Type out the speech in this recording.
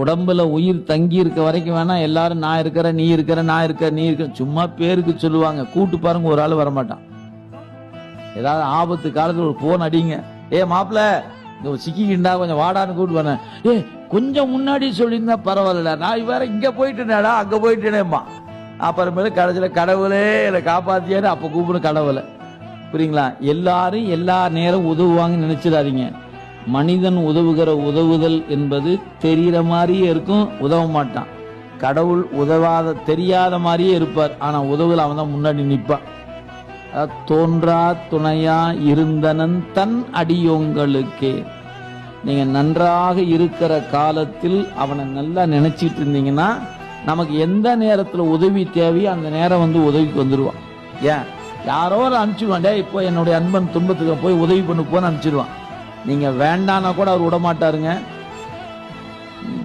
உடம்புல உயிர் தங்கி இருக்க வரைக்கும் வேணா எல்லாரும் நான் இருக்கிற நீ இருக்கிற நான் இருக்க நீ இருக்க சும்மா பேருக்கு சொல்லுவாங்க. கூட்டு பாருங்க, ஒரு ஆள் வரமாட்டான். ஏதாவது ஆபத்து காலத்துல ஒரு போன் அடிங்க, ஏ மாப்பிள்ள சிக்கிக்கிண்டா கொஞ்சம் வாடான்னு கூட்டு வரேன், ஏ கொஞ்சம் முன்னாடி சொல்லியிருந்தா பரவாயில்ல, நான் வேற இங்க போயிட்டேனேடா அங்க போயிட்டேனேம்மா. அப்புறமேல கடைசியில கடவுளே என்னை காப்பாத்தியாரு அப்ப கூப்பிடும் கடவுளை. புரியுங்களா? எல்லாரும் எல்லா நேரம் உதவுவாங்கன்னு நினைச்சிடாதீங்க. மனிதன் உதவுகிற உதவுதல் என்பது தெரிகிற மாதிரியே இருக்கும், உதவ மாட்டான். கடவுள் உதவாத தெரியாத மாதிரியே இருப்பார், ஆனா உதவுதல் அவன் தான் முன்னாடி நிற்பான். தோன்றா துணையா இருந்தனன் தன் அடியோங்களுக்கே. நீங்க நன்றாக இருக்கிற காலத்தில் அவனை நல்லா நினைச்சிட்டு இருந்தீங்கன்னா நமக்கு எந்த நேரத்துல உதவி தேவையோ அந்த நேரம் வந்து உதவிக்கு வந்துடுவான். ஏன் யாரோ அனுப்பிச்சிடுவான், இப்போ என்னுடைய அன்பன் துன்பத்துக்கு போய் உதவி பண்ணு போன்னு அனுப்பிச்சிடுவான். நீங்க வேண்டான்னா கூட அவர் விட மாட்டாருங்க.